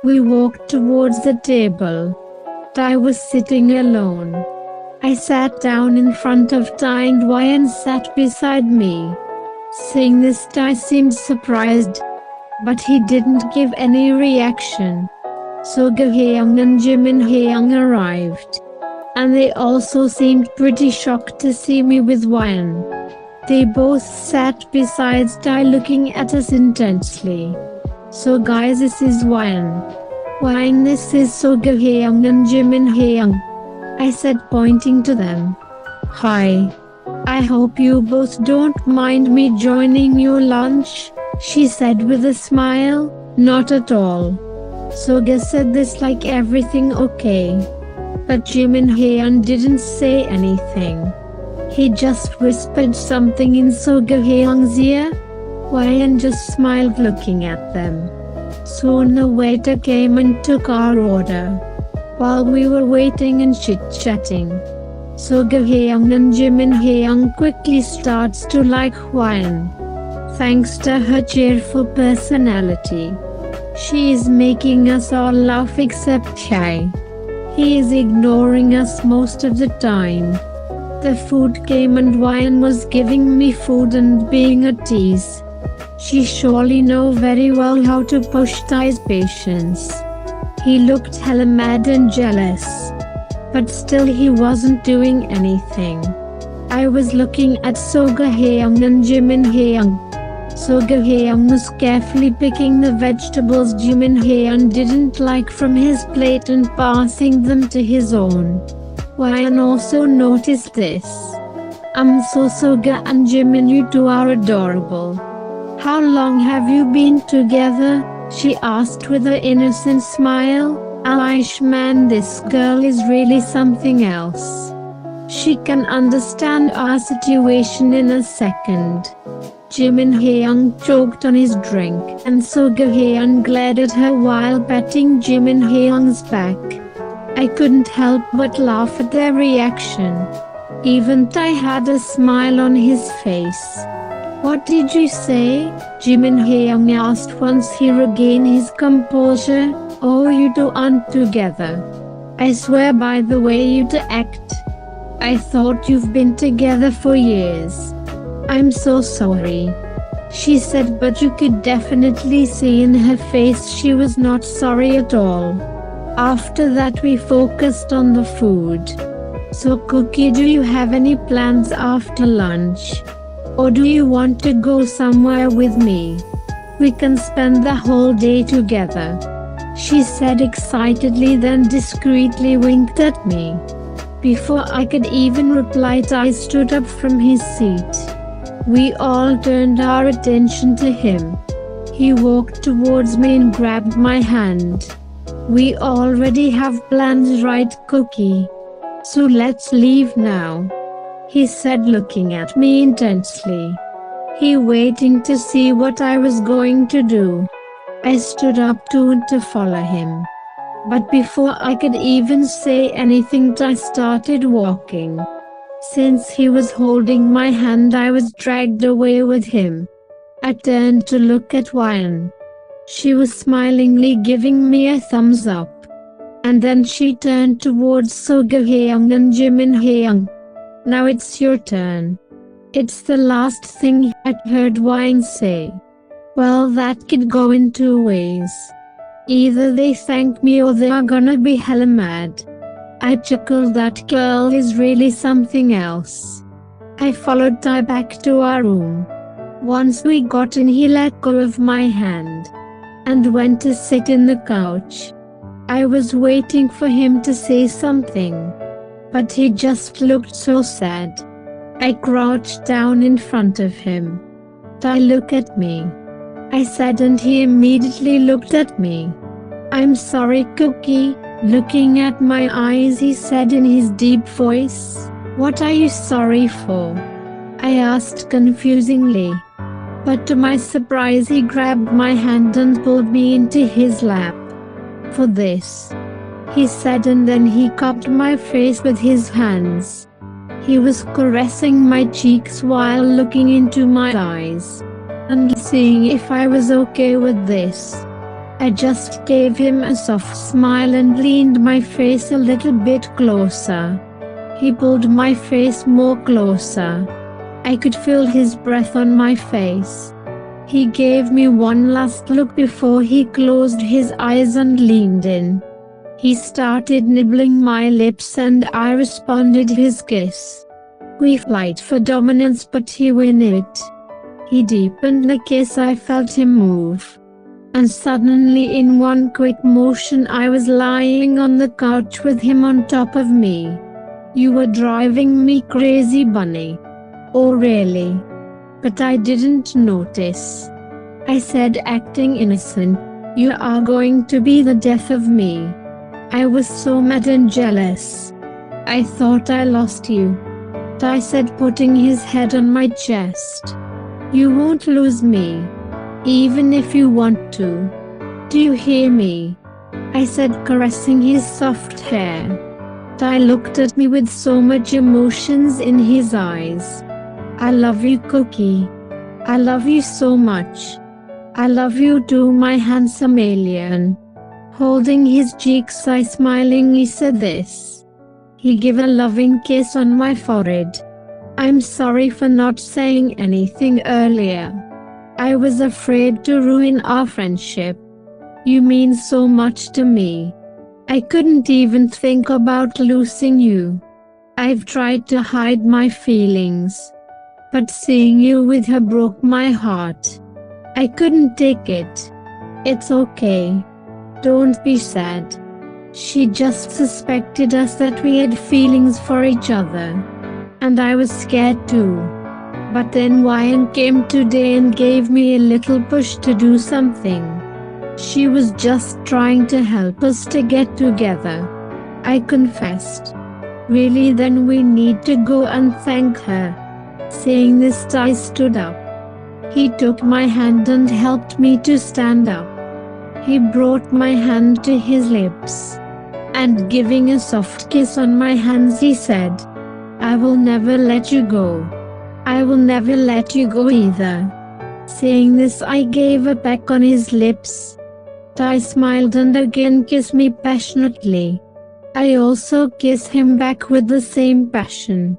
We walked towards the table. I was sitting alone. I sat down in front of Tai and Wyan sat beside me. Seeing this, Tai seemed surprised, but he didn't give any reaction. So Taehyung and Jaehyung arrived, and they also seemed pretty shocked to see me with Wyan. They both sat beside Tai looking at us intensely. So guys, this is Wyan. Wyan, this is Taehyung and Jaehyung, I said, pointing to them. Hi. I hope you both don't mind me joining your lunch, she said with a smile. Not at all. Soga said this like everything okay. But Jaehyung didn't say anything. He just whispered something in Taehyung's ear. Wyan just smiled looking at them. Soon the waiter came and took our order. While we were waiting and chit-chatting, Taehyung and Jaehyung quickly starts to like Wyan. Thanks to her cheerful personality, she is making us all laugh except Shai. He is ignoring us most of the time. The food came and Wyan was giving me food and being a tease. She surely know very well how to push Tai's patience. He looked hella mad and jealous, but still he wasn't doing anything. I was looking at Taehyung and Jaehyung. Taehyung was carefully picking the vegetables Jaehyung didn't like from his plate and passing them to his own. Wyan also noticed this. Soga and Jimin, you two are adorable. How long have you been together? She asked with an innocent smile. Aish, man, this girl is really something else. She can understand our situation in a second. Jaehyung choked on his drink and Taehyung glared at her while patting Jaehyung's back. I couldn't help but laugh at their reaction. Even Tai had a smile on his face. What did you say? Jaehyung asked once he regained his composure. Oh, you two aren't together. I swear by the way you two act. I thought you've been together for years. I'm so sorry, she said, but you could definitely see in her face she was not sorry at all. After that we focused on the food. So Cookie, do you have any plans after lunch? Or do you want to go somewhere with me? We can spend the whole day together, she said excitedly, then discreetly winked at me. Before I could even reply, Tai stood up from his seat. We all turned our attention to him. He walked towards me and grabbed my hand. We already have plans, right, Cookie? So let's leave now, he said, looking at me intensely. He waiting to see what I was going to do. I stood up to follow him. But before I could even say anything, I started walking. Since he was holding my hand, I was dragged away with him. I turned to look at Wyan. She was smilingly giving me a thumbs up. And then she turned towards Taehyung and Jaehyung. Now it's your turn. It's the last thing I heard Wyan say. Well, that could go in two ways. Either they thank me or they are gonna be hella mad. I chuckled, that girl is really something else. I followed Tai back to our room. Once we got in, he let go of my hand and went to sit in the couch. I was waiting for him to say something, but he just looked so sad. I crouched down in front of him. Tai, look at me, I said, and he immediately looked at me. I'm sorry, Cookie. Looking at my eyes, he said in his deep voice. What are you sorry for? I asked confusingly. But to my surprise, he grabbed my hand and pulled me into his lap. For this, he said, and then he cupped my face with his hands. He was caressing my cheeks while looking into my eyes and seeing if I was okay with this. I just gave him a soft smile and leaned my face a little bit closer. He pulled my face more closer. I could feel his breath on my face. He gave me one last look before he closed his eyes and leaned in. He started nibbling my lips and I responded his kiss. We fight for dominance but he win it. He deepened the kiss, I felt him move. And suddenly in one quick motion I was lying on the couch with him on top of me. You were driving me crazy, bunny. Oh really? But I didn't notice. I said, acting innocent. You are going to be the death of me. I was so mad and jealous. I thought I lost you. Tae said, putting his head on my chest. You won't lose me. Even if you want to. Do you hear me? I said, caressing his soft hair. Tae looked at me with so much emotions in his eyes. I love you, Cookie. I love you so much. I love you too, my handsome alien. Holding his cheeks, I smilingly said this. He gave a loving kiss on my forehead. I'm sorry for not saying anything earlier. I was afraid to ruin our friendship. You mean so much to me. I couldn't even think about losing you. I've tried to hide my feelings. But seeing you with her broke my heart. I couldn't take it. It's okay. Don't be sad. She just suspected us that we had feelings for each other. And I was scared too. But then Ryan came today and gave me a little push to do something. She was just trying to help us to get together. I confessed. Really, then we need to go and thank her. Saying this, Tae stood up. He took my hand and helped me to stand up. He brought my hand to his lips. And giving a soft kiss on my hands, he said, I will never let you go. I will never let you go either. Saying this, I gave a peck on his lips. Tae smiled and again kissed me passionately. I also kissed him back with the same passion.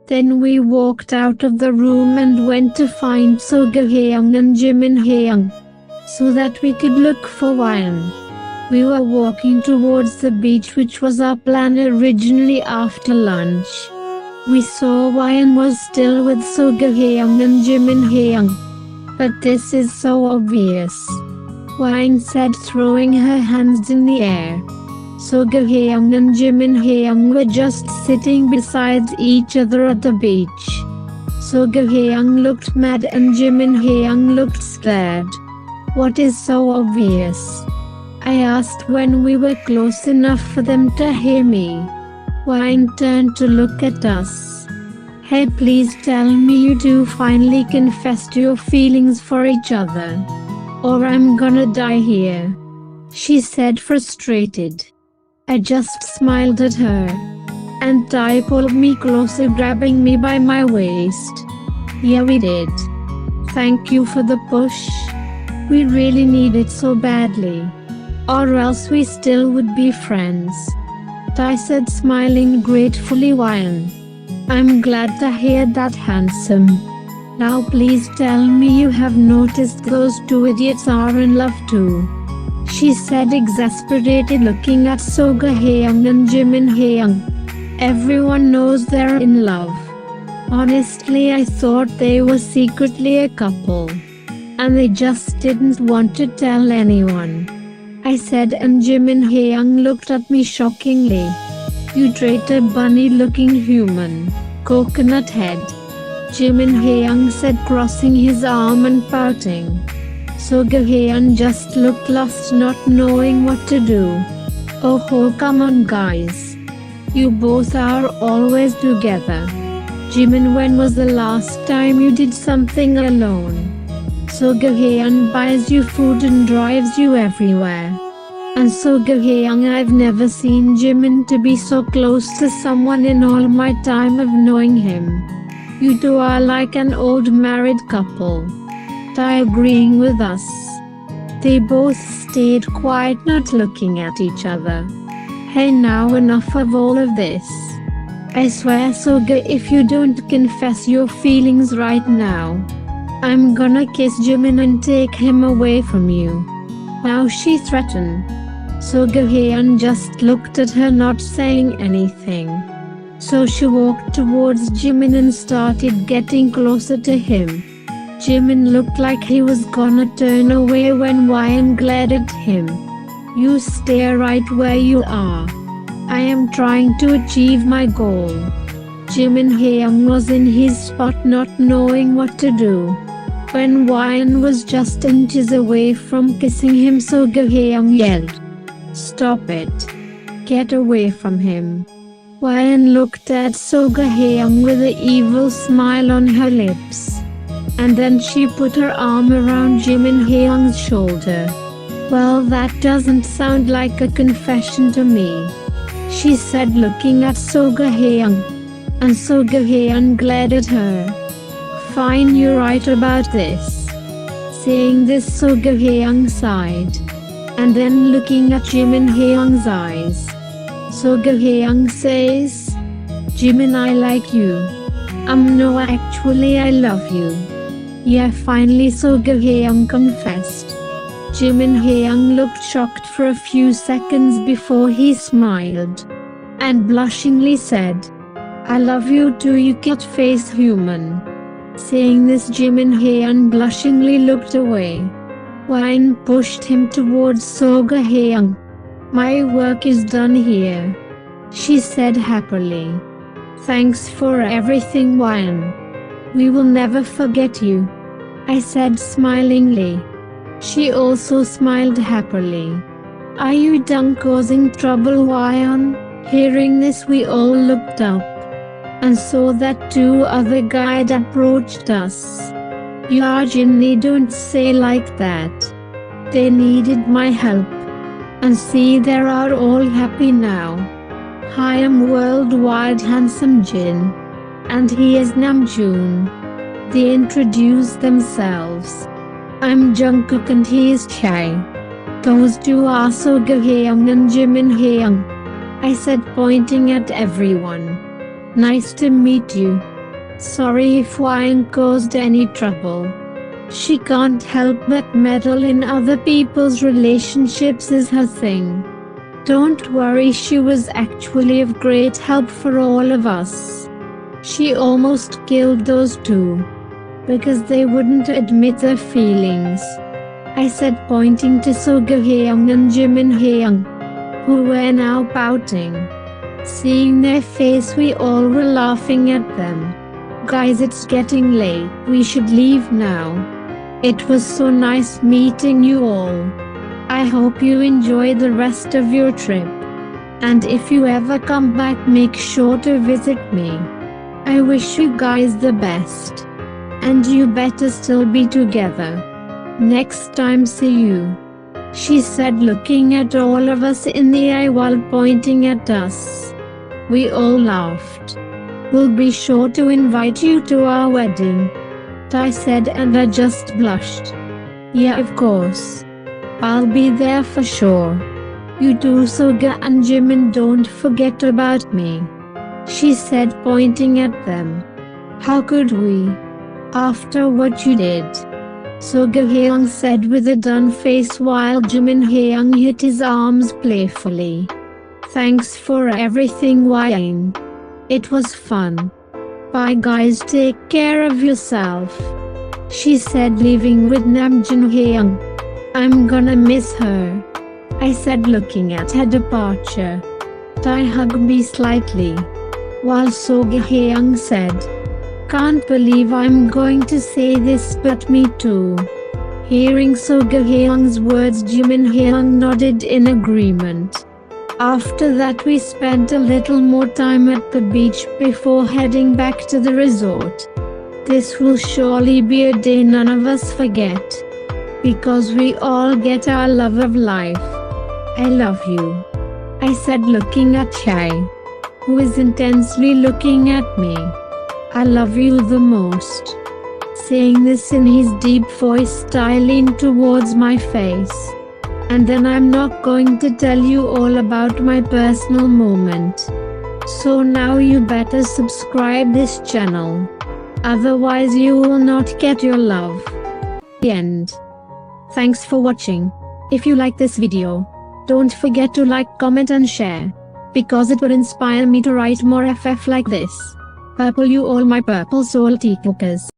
Then we walked out of the room and went to find Taehyung and Jahan, so that we could look for Ryan. We were walking towards the beach, which was our plan originally after lunch. We saw Ryan was still with Taehyung and Jahan. But this is so obvious. Ryan said, throwing her hands in the air. Taehyung and Jahan were just sitting beside each other at the beach. Taehyung looked mad and Jahan looked scared. What is so obvious? I asked when we were close enough for them to hear me. Ryan turned to look at us. Hey, please tell me you two finally confessed your feelings for each other. Or I'm gonna die here. She said, frustrated. I just smiled at her. And Tae pulled me closer, grabbing me by my waist. Yeah, we did. Thank you for the push. We really need it so badly. Or else we still would be friends. Tae said, smiling gratefully. Ryan, I'm glad to hear that, handsome. Now please tell me you have noticed those two idiots are in love too. She said, exasperated, looking at Taehyung and Jahan. Everyone knows they're in love. Honestly, I thought they were secretly a couple. And they just didn't want to tell anyone. I said, and Jahan looked at me shockingly. You traitor bunny looking human. Coconut head. Jahan said, crossing his arm and pouting. Taehyung just looked lost, not knowing what to do. Oh, come on guys. You both are always together. Jimin, when was the last time you did something alone? Taehyung buys you food and drives you everywhere. And Taehyung, I've never seen Jimin to be so close to someone in all my time of knowing him. You two are like an old married couple. Tae agreeing with us. They both stayed quiet, not looking at each other. Hey, now enough of all of this. I swear, Soga, if you don't confess your feelings right now, I'm gonna kiss Jimin and take him away from you. Now she threatened. Soga Hyun just looked at her, not saying anything. So she walked towards Jimin and started getting closer to him. Jimin looked like he was gonna turn away when Wyan glared at him. You stay right where you are. I am trying to achieve my goal. Jimin Hyung was in his spot, not knowing what to do. When Wyan was just inches away from kissing him, Soga Hyung yelled, "Stop it. Get away from him." Wyan looked at Soga Hyung with an evil smile on her lips. And then she put her arm around Jimin Hyung's shoulder. "Well, that doesn't sound like a confession to me," she said, looking at Soga Hyung. And Soga Hyung glared at her. "Fine, you're right about this." Saying this, Soga Hyung sighed. And then looking at Jimin Hyung's eyes, Soga Hyung says, "Jimin, I like you." No, actually I love you." Yeah, finally Soga Hyung confessed. Jimin Hyung looked shocked for a few seconds before he smiled. And blushingly said, "I love you too, you cat face human." Saying this, Jimin Hyung blushingly looked away. Wyan pushed him towards Soga Hyung. "My work is done here," she said happily. "Thanks for everything, Wyan. We will never forget you," I said smilingly. She also smiled happily. "Are you done causing trouble, Wyan?" Hearing this, we all looked up and saw that two other guys approached us. "Yeah, Jinny, don't say like that. They needed my help. And see, they are all happy now. I am worldwide handsome Jin. And he is Namjoon." They introduced themselves. "I'm Jungkook and he is Chae. Those two are Soga Hyung and Jimin Hyung," I said, pointing at everyone. "Nice to meet you. Sorry if Wyan caused any trouble. She can't help but meddle in other people's relationships is her thing. Don't worry, she was actually of great help for all of us. She almost killed those two because they wouldn't admit their feelings," I said, pointing to Soga Hyung and Jimin Hyung, who were now pouting. Seeing their face, we all were laughing at them. "Guys, it's getting late. We should leave now. It was so nice meeting you all. I hope you enjoy the rest of your trip. And if you ever come back, make sure to visit me. I wish you guys the best. And you better still be together. Next time, see you," she said, looking at all of us in the eye while pointing at us. We all laughed. "We'll be sure to invite you to our wedding," I said, and I just blushed. "Yeah, of course. I'll be there for sure. You too, Soga and Jimin, don't forget about me," she said, pointing at them. "How could we? After what you did?" Soga Hyung said with a done face while Jimin Hyung hit his arms playfully. "Thanks for everything, Wyan. It was fun. Bye guys, take care of yourself," she said, leaving with Namjoon Hyung. "I'm gonna miss her," I said, looking at her departure. I hugged me slightly, while Soga Hyung said, "Can't believe I'm going to say this, but me too." Hearing Soga Hyung's words, Jimin Hyung nodded in agreement. After that, we spent a little more time at the beach before heading back to the resort. This will surely be a day none of us forget, because we all get our love of life. "I love you," I said, looking at Chae, who is intensely looking at me. "I love you the most." Saying this in his deep voice, I leaned towards my face. And then I'm not going to tell you all about my personal moment. So now you better subscribe this channel. Otherwise you will not get your love. The end. Thanks for watching. If you like this video, don't forget to like, comment and share. Because it will inspire me to write more FF like this. Purple you all my purple soul Taekookers.